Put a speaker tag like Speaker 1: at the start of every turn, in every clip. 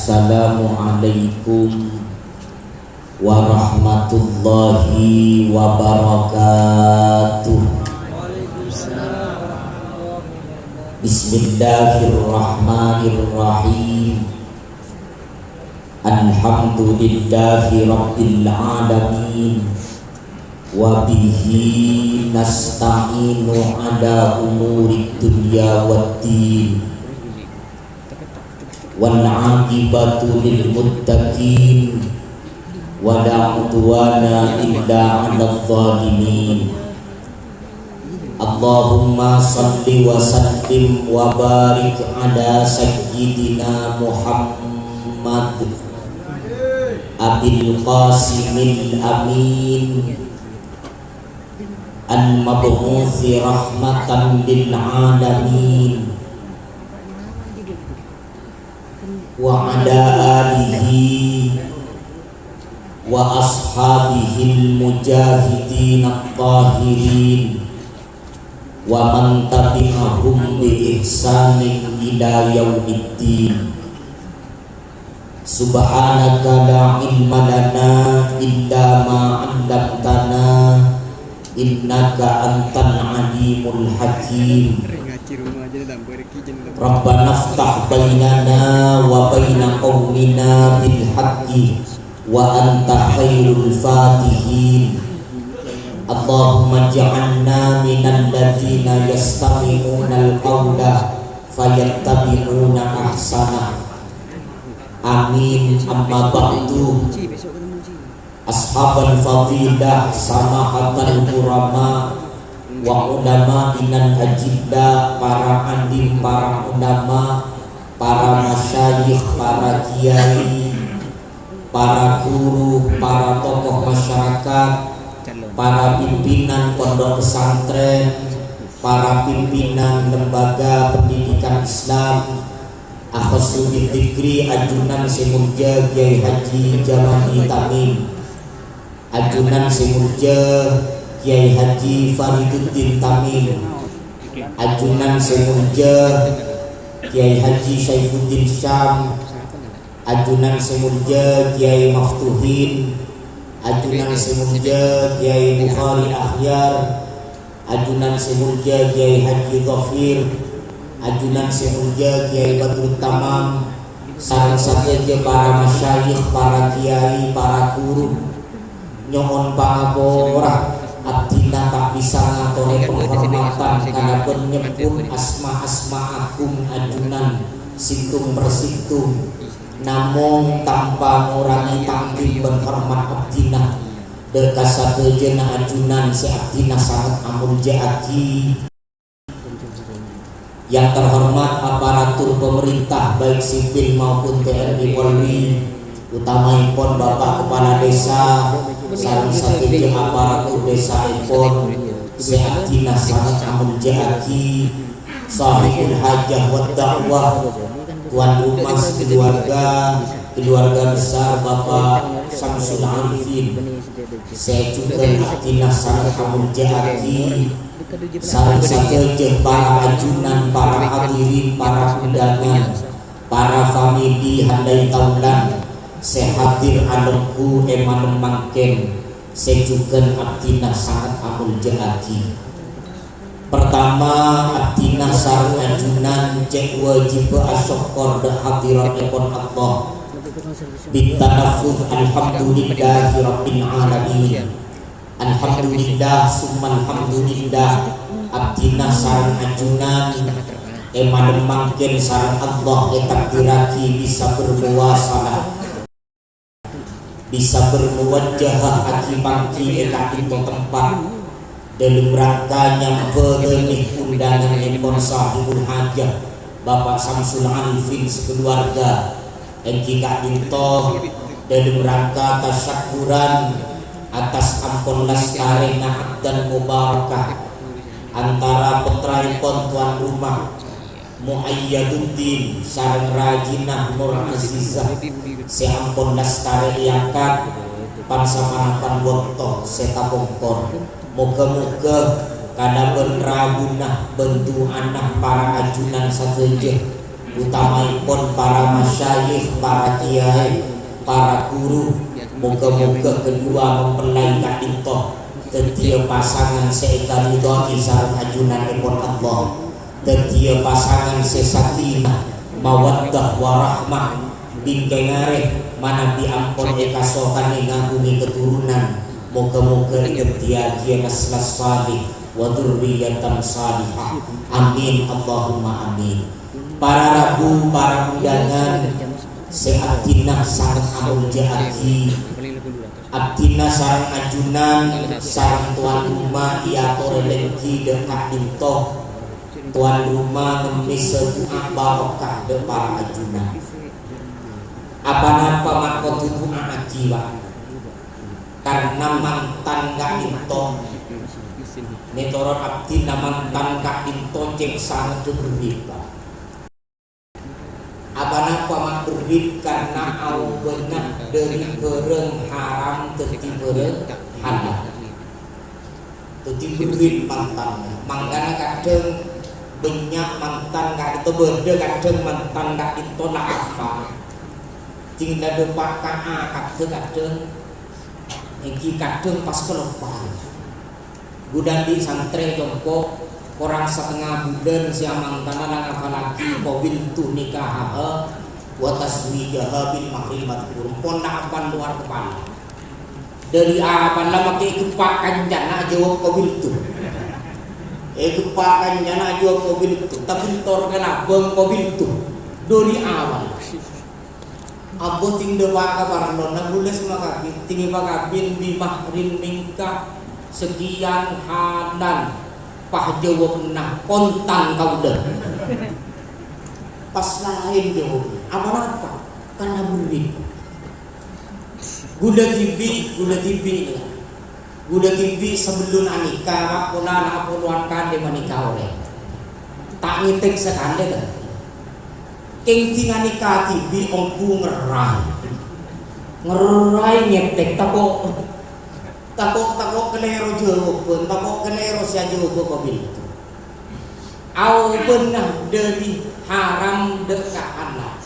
Speaker 1: Assalamualaikum warahmatullahi wabarakatuh. Bismillahirrahmanirrahim. Alhamdulillahi rabbil alamin. Wa bihi nasta'inu ala umuri dunya waddin. Wal 'aqibatu lil muttaqin. Wa la 'udwana illa 'alal zalimin. Allahumma salli wa sallim wa barik ala sayyidina Muhammad Abil Qasimil Amin al-mab'uthi rahmatan lil alamin wa ala alihi wa ashabihil mujahidin at-tahirin wa man tabi'ahum bi ihsanin ila yaumiddin. Subhanaka la ilma lana illa ma 'allamtana innaka antal alimul hakim. Rabbana iftah bainana wa baina qaumina bil haqqi wa anta khairul fatihin. Allahumma ja'alna minal ladzina yastami'unal qawla fayattabi'una ahsana. Amin. Amma ba'du. Ashabal fadilah samahatal kurama wa ulama inan ajidda, para alim, para ulama, para masyayikh, para kiai, para guru, para tokoh masyarakat, para pimpinan pondok pesantren, para pimpinan lembaga pendidikan Islam, akhasu bidzikri ajunan semurja Kiai Haji Jamani Tamim, ajunan semurja Kiai Haji Fariduddin Tamim, ajunan semurja Kiai Haji Saifuddin Syam, ajunan semurja Kiai Maftuhin, ajunan semurja Kiai Bukhari Akhyar, ajunan semurja Kiai Haji Dhafir, ajunan semurja Kiai Badrut Tamam, sareng sakeje para masyayikh, para kiai, para guru, nyohon pangapura abdina tak bisa ngatore penghormatan karena penyebut asma agung ajunan sintung persitung, namung tanpa ngurangi tampil penghormat abdina dekasa kejena ajunan si abdina sangat amul jaaki. Yang terhormat aparatur pemerintah baik sipil maupun TNI Polri, utamaipun Bapak Kepala Desa, sareng sakeje aparatur desa ipun si abdina sangat amul jaaki, sahibul hajah wa dakwah, tuan rumah keluarga besar Bapak Samsul Arifin, saya juga abdina sangat amul jaaki, sareng sakeje para ajunan, para hadirin, para undangan, para famili handai taulan, saya hadir alemku emalem mangken, saya juga abdina sangat amul jaaki. Pertama, abdina sareng ajunan cek wajib asyukur dah hadirat epon Allah bitanafud alhamdulillahi rabbil alamin. Alhamdulillah summa alhamdulillah, abdina sareng ajunan emalem mangken sareng Allah takdiraki bisa bermuasalah, bisa bermuwajjah aki-aki itu tempat dalam rangka nyampe denih undangan epon sahibul hajah Bapak Samsul Arifin sekeluarga engki kadinto dalam rangka tasyakuran atas ampun lastarena dan mubarakah antara putraipun tuan rumah Muayyaduddin sareng Rajinah Nur Azizah si ampun lastare iangkat pansamanapan wonto seta pongkor. Moga-moga kada benragunah bentu anak para ajunan sakeje utamaipun para masyayikh, para kiai, para guru. Moga-moga kedua mempelai kadinto tetia pasangan seeka ridhoi sareng ajunanipun Allah, tetia pasangan sesakinah mawaddah warahmah bingkengare manabi ampun ekasokan ngagungi keturunan. Moga-moga tetia naslas salih wa dzurriyyatan salihah. Amin Allahumma amin. Para rabu, para undangan, seabdina sangat amul jaati, abdina sarang ajunan, sarang tuan rumah iato relengki dekat dinto, tuan rumah ngemis sebuah barokah de para ajunan. Apa-apa makotu doa ajiwa, karena mantan gak dinto, netoron abdina mantan gak dinto cek sangat berbeda. Apa-apa mak berbit karena au benah dari bereng haram teti bereng halal teti berbit mantan mangkana kadang banyak mantan gak itu berde kadang mantan gak itu nak apa tinggal depan kakak kadang iki kadang pas kelompok gudang di santri jongkok orang setengah bulan siamang tanah apalagi mobil tuh nikah wa taswijaha bil mahrimat pun apan luar kepala dari apan lama ke kepakan jana jawab mobil tuh kepakan jana jawab mobil tuh tapi tor kena bang mobil tuh dari awal abo ting dewa kabarno na bules makabin tingi makabin di mahrim nikah sekian hadan pah jawab nah kontan kau dah pas lain jawab apa karena berbeda gula tibi sebelum anika puna puluhan kade manika oleh tak ngitik sekali kan kengting anika tibi ongku ngerai ngetek takok kelero jawab pun takok kelero sia jawab mobil itu au benah dari haram dekat halal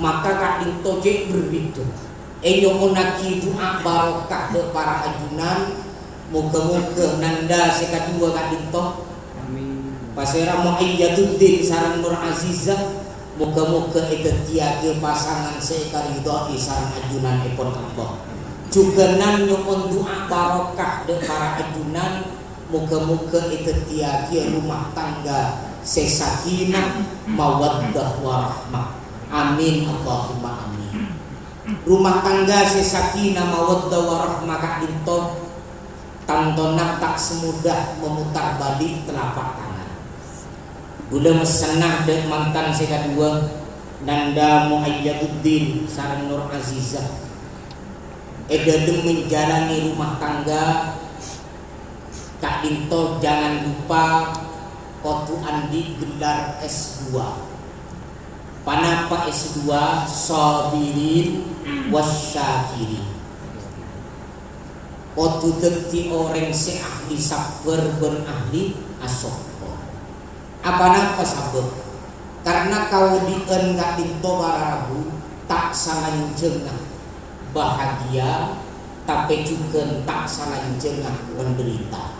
Speaker 1: maka kadin toje berbeda enyo monaki doa barokah de para ajunan moga-moga nanda sekadua kadin to amin pasera muayyatuddin sareng Nur Azizah moga-moga etetia ke pasangan sekaridhoi sareng ajunan ipun Allah juga nan nyuwun doa barokah de para ajunan moga-moga itu tiada rumah tangga sesakinah mawaddah warahmah. Amin Allahumma amin. Rumah tangga sesakinah mawaddah warahmah kak dinto tantonak tak semudah memutar balik telapak tangan. Gula mesenah dek mantan sekadua Nanda Muayyaduddin sareng Nur Azizah edadem menjalani rumah tangga. Kak Dinto jangan lupa kotu andi gelar S2. Panapa S2 sabirin wasyakirin. Kotu tekti orang se ahli sabar ben ahli asoko. Apa napa sabar? Karena kau dien Kak Dinto barabu tak salanjengah bahagia tapi juga tak salanjengah menderita.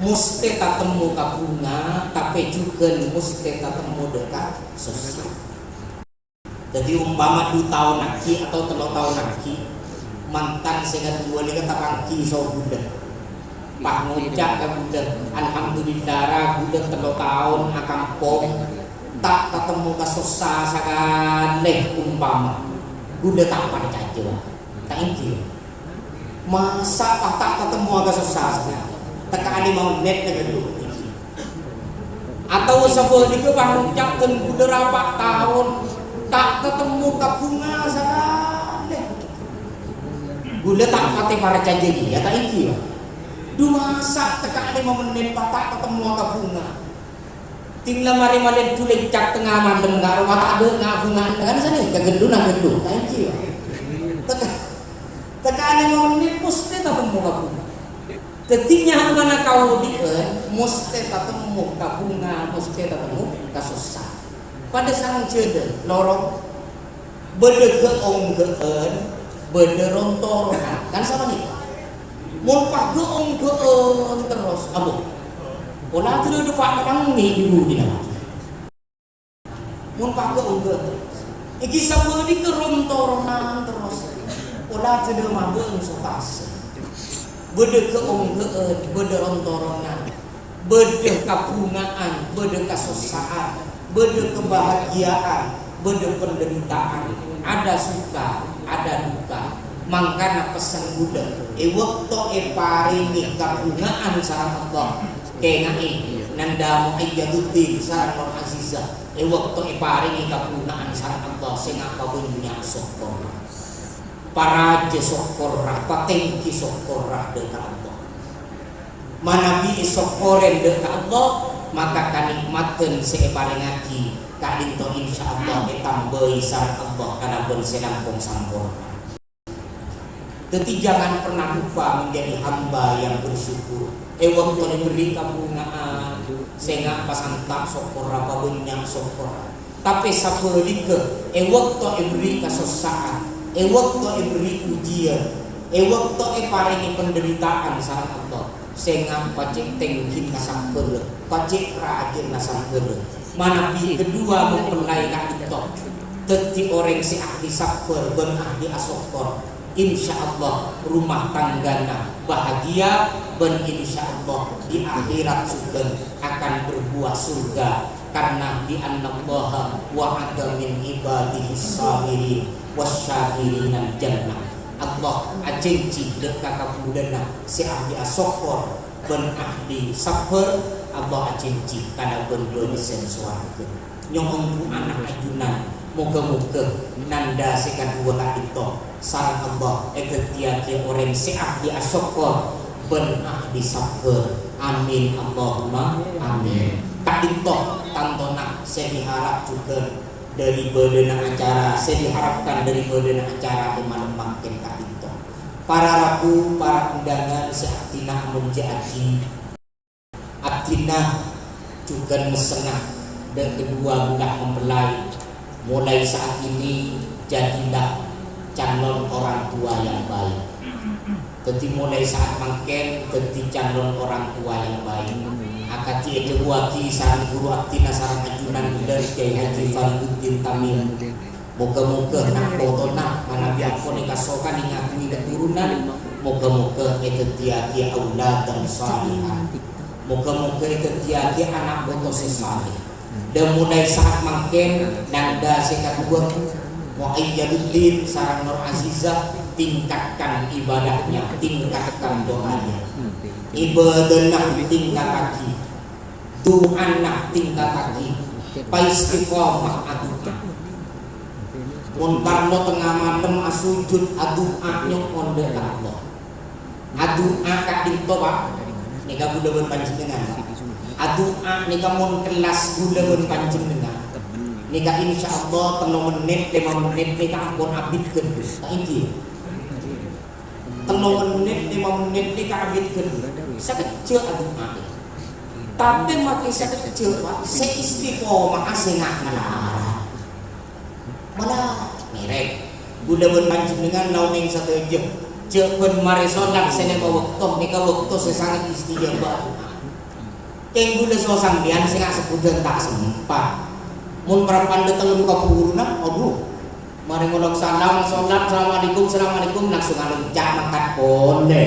Speaker 1: Musti tak temu kabunga tapi juga musti tak temu dekat sosial. Jadi umpama 2 tahun lagi atau 3 tahun lagi mantan segan dua ni kata pangki so budak pak ngucap ke budak alhamdulillah budak 3 tahun akampong tak ketemu kasusah sakaleh umpama budak tak pada caca tak ingin masa tak ketemu agak susah tekan 5 menit dengan dulu atau sebuah juga bang ngucapkan beberapa tahun tak ketemu kabunga sekali gula tak pati para janji ya tak ingin du masa tekan 5 menit tak ketemu kabunga tinggal mari-mari tulis cak tengah malam nggak tak ada nggak bunga kan sana kegendu nak gendu tak ingin tekan 5 menit mesti tak ketemu kabunga. Ketika mana kau dien, mesti ketemu kabunga, mesti ketemu kasusah. pada sarang cede lorong bede geong geun bede rontorongan kan sama nih mun pak geong geun terus abu pola teu depak kadang mi dulu dina mun pak geong geun iki sabeudi ke rontorongan terus pola teu mabeung sotas bede geong geun bede rontorongan bede kabungaan bede kasosaan bede kebahagiaan bede penderitaan ada suka ada duka mangkana pesan Buddha waktu paringi kabungaan sareng Allah kengai nanda mu'ayyaduddin sareng Nur Azizah waktu paringi kabungaan sareng Allah sing kabunya syukur para je syukur patengki syukur dekat Allah manabi syukuren dekat Allah maka kanikmatkeun saeparengaki ka dinto insyaallah eta beui sareng Allah kana beun selangkung sampurna. Tetapi jangan pernah lupa menjadi hamba yang bersyukur. Waktu diberi kabungaan sehingga pasangka syukur apa banyak syukur. Tapi sabeulikeun waktu diberi kesusahan, waktu diberi ujian, waktu paringi penderitaan sareng Allah. Sehingga pacik tengkin nasampeul, pacik rajin nasampeul. Manabi kedua mempelai ka itu. Teti orang si ahli sabar ben ahli asyukur. Insyaallah rumah tanggana bahagia ben insyaallah di akhirat juga akan berbuah surga karena di annallaha wa'ada min ibadihi sabirin wasyakirin jannah. Allah ajenci dekat kabudana si ahli asyukur ben ahli sabar Allah ajenci kana ben sen swarga nyong anak ajunan moga-moga nanda sekan dua kadito sareng Allah eketiake orang si ahli asyukur ben ahli sabar amin Allahumma amin kadito tantona saya diharap juga dari badan acara saya diharapkan dari badan acara iman makin kadito para rabu para undangan seaktina menjadi aktina juga mesenah dan kedua budak mempelai mulai saat ini jadilah calon orang tua yang baik. Jadi mulai saat makin jadi calon orang tua yang baik. Akati itu waki sarang guru aktina sarang ajunan dari Kiai Haji Fariduddin Tamim. Moga-moga nak potona mana biarpun kasokan ngakui keturunan. Moga-moga itu tiada aulad dan salihah. Moga-moga itu tiada anak botos salih. Dan mulai saat makin nanda sekat dua mu'ayyaduddin sarang Nur Azizah tingkatkan ibadahnya, tingkatkan doanya, ibadah tingkat lagi, doa tingkat lagi, istiqomah aduka. Mun parlo tengah malam asujud adu'a nyok onde Allah, adu'a kading toba, nika budak berpanjenengan. Adu'a nika mun kelas gulaun panjenengan nika insyaallah 3 menit 5 menit nika ampun abidkeun tak iki 3 menit 5 menit nika abidkeun sakecil adu'a tapi makin sakecil Pak seistiqomah sing ngalaran mana mirek gulaun panjenengan naon sateujeuh ceuk pun mari salat sene waktu nika waktu sesangat istighfar keng gula so sambian sing sebudan tak sempat mun prapan dateng ka puruna aduh mari ngolok salam salat assalamualaikum langsung ngaluncak mangkat ponde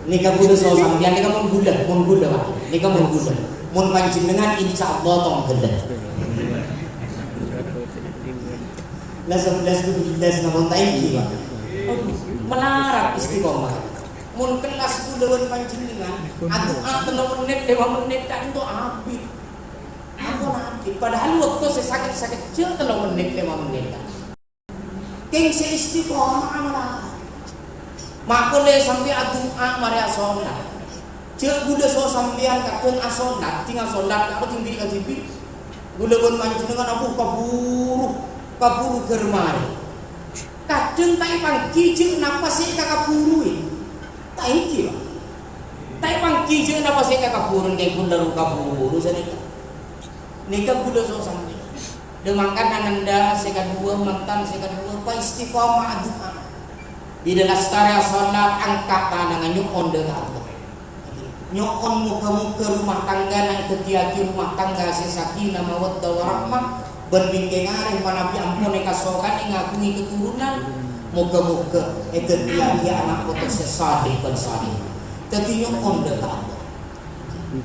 Speaker 1: nika gula so sambian nika mun gula nika mun gula mun panjenengan insyaallah tong gede la 11 namun taiki melarat istiqomah mun kelas gulawan panjenengan aduh 3 menit 5 menit tak itu abid aku nanti padahal waktu saya sakit kecil 3 menit 5 menit keng saya istiqomah amalah makule sampai aduh mari sholat cek gula so sampean kakeun asolat tinggal sholat aku tinggi kajibi gulawan panjenengan aku kaburu germari kadang tak pangki cek napa sih kakaburu tak iki lah. Tak pangki je napa saya kabur ngeng bundar kabur sanika. Nika kudu so sampai. Demangkan ananda sekadua mantan sekadua pa istiqomah doa. Di dalam lastari salat angkat tangan nyukon dengan Allah. Nyukon muka-muka rumah tangga nang ketiaki rumah tangga sakinah mawaddah warahmah berbingkengan manabi ampun kasokan ngakui keturunan muka-muka ketiaki anak putus sesadih bersadih. Teti nyukon dengan Allah.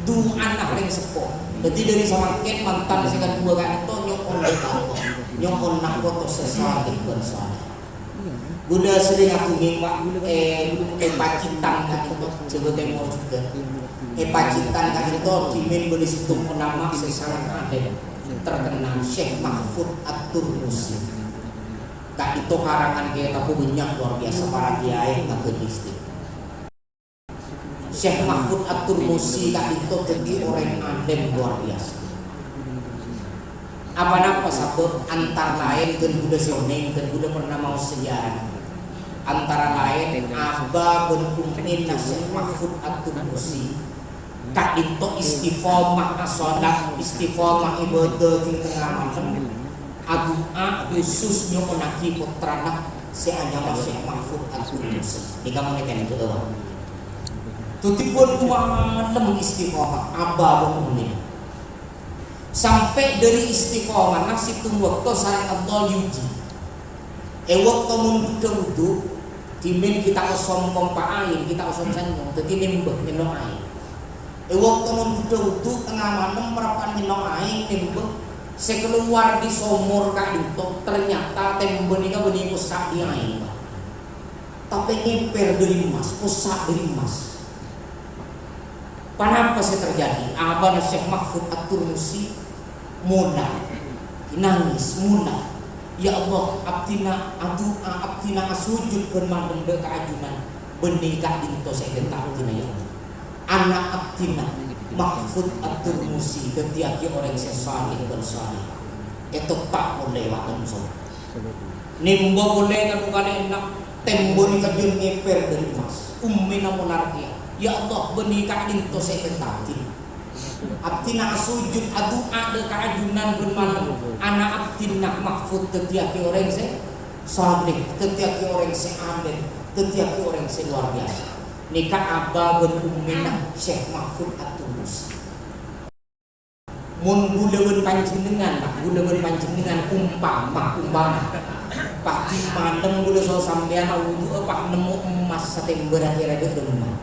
Speaker 1: Du anak ring sepo. Jadi dari semakin mantan sekadua kan itu nyokon Allah, nyokon nak foto sesuatu bersama. Buddha sering aku ngimak pacitan kan itu coba tengok juga. Pacitan kan itu kimin boleh situ nama sesangat ada terkenal Syekh Mahfud At-Turmusi. Kak itu karangan kita aku banyak luar biasa para kiai tak kedistik. Syekh Mahfud At-Turmusi kak itu jadi orang alim luar biasa. Apa sebab antara lain kan Buddha Sioneng kan Buddha pernah mau sejarah. Antara lain Abba bin Umin Syekh Mahfud At-Turmusi kak itu istiqomah asolat istiqomah ibadah di tengah malam. Adua khususnya menaki putrana si anyama Syekh Mahfud At-Turmusi. Ini kamu nekan itu doang. Tutipun malam istiqomah Abba Umin sampai dari istiqomah nasi waktu sarang Abdul Yuji waktu mun wudu timin kita osom pompa air kita osom sanyong teti nimbah minum air waktu mun wudu tengah malam merapan minum air nimbah sekeluar di somor kak itu ternyata tembon ini benih pusat di air tapi ngeper dari emas pusat dari emas. Kenapa sih terjadi? Abah Syekh Mahfud At-Turmusi muna, nangis muna. Ya Allah, abdina adua abdina sujud bermadem ke keajunan benika dinto saya gentak abdina ya. Anak abdina Mahfud At-Turmusi ketiaki orang sesalih bersalih. Itu tak boleh waktu musuh. Nimbo boleh kan bukan enak temboni kajun ngeper dari emas. Ummina monarkia. Ya Allah benikah into saya kentati abdina sujud adua de keajunan bermalam anak abdina Mahfud tetiaki orang saya salih tetiaki orang saya amin tetiaki orang saya luar biasa nikah Abba bin Uminah Syekh Mahfud At-Turmusi mun buleun panjenengan pak buleun panjenengan umpama pasti mandeng bule so sampean wudu pak nemu emas satember akhir-akhir rumah.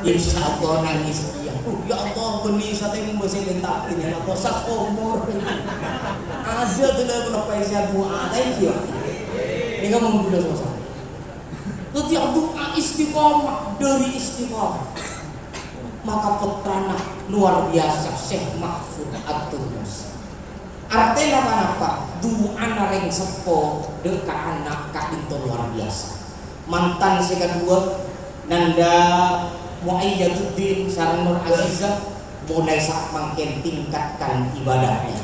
Speaker 1: Insya Allah nangis dia. Ya Allah benih sate membesi bentak ini. Allah sak umur. Ada tidak berapa isi doa. Thank you. Ini kamu sudah selesai. Setiap doa istiqomah dari istiqomah. Maka putrana luar biasa Syekh Mahfud At-Turmusi. Artinya apa? Doa nareng sepo dekat anak kak itu luar biasa. Mantan sekadua Nanda Muayyaduddin sareng Nur Azizah mulai saat makin tingkatkan ibadahnya,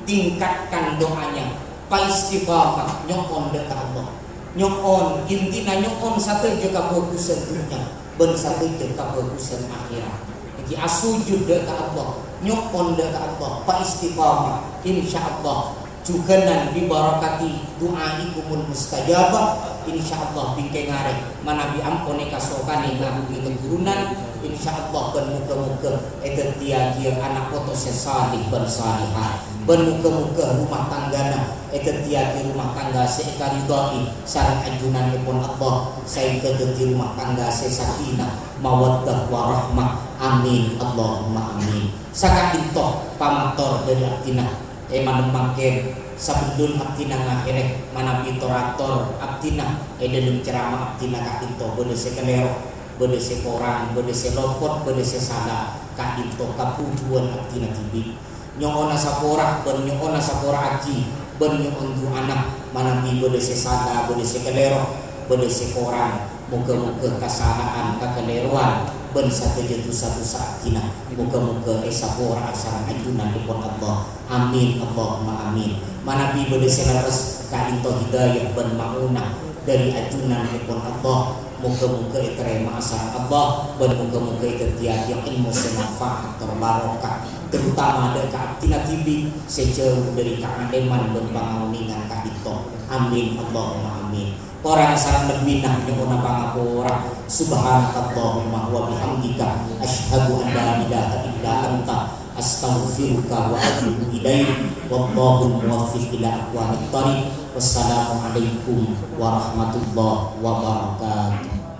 Speaker 1: tingkatkan doanya, istiqomah nyokon dekat Allah, nyokon intina nyokon satu jaga fokusan dunia, ben satu jaga fokusan akhirat. Jadi asujud dekat Allah, nyokon dekat Allah, istiqomah, insya Allah juga nanti barakati doa ikumul mustajabah. Insyaallah bingkai ngarek manabi ampone kasokane ngahugi keturunan insyaallah ben muga-muga eta tiagia anak foto sesalih bersalihah ben muga-muga rumah tanggana eta tiagia rumah tangga seikaridoi sareng ajunanipun Allah sehingga dadi rumah tangga sakinah mawaddah warahmah amin Allahumma amin sakadinto pamator dari abdina manemangke sabendul abdina ngakhirek mana pitorator abdina dalam ceramah abdina kakito bode sekelero bode sekoran bode selopot bode sesala kakito kapuduan abdina tibi nyongona sapora ben nyongona sapora aji ben nyondu anak mana pi bode sesala bode sekelero bode sekoran moga-moga kasalaan kakeleroan ben satu jatuh satu sakina moga-moga sapora asal ajunan dipun Allah amin Allahumma amin mana bi bode selaras ka into hidayah ben mauna dari ajunan dipun Allah muka-muka terima asal Allah, bermuka-muka tiap yang ilmu semanfaat terbarokah, terutama dari tina tibi sejauh dari keademan berpangauningan kadito. Amin Allahumma amin. Orang sarang berbinah nyuwun pangapura. Subhanakallahumma wa bihamdika asyhadu an la ilaha illa anta astaghfiruka wa atubu ilaik. Wallahu muwaffiq ila aqwamit thariq. Wassalamualaikum warahmatullahi wabarakatuh.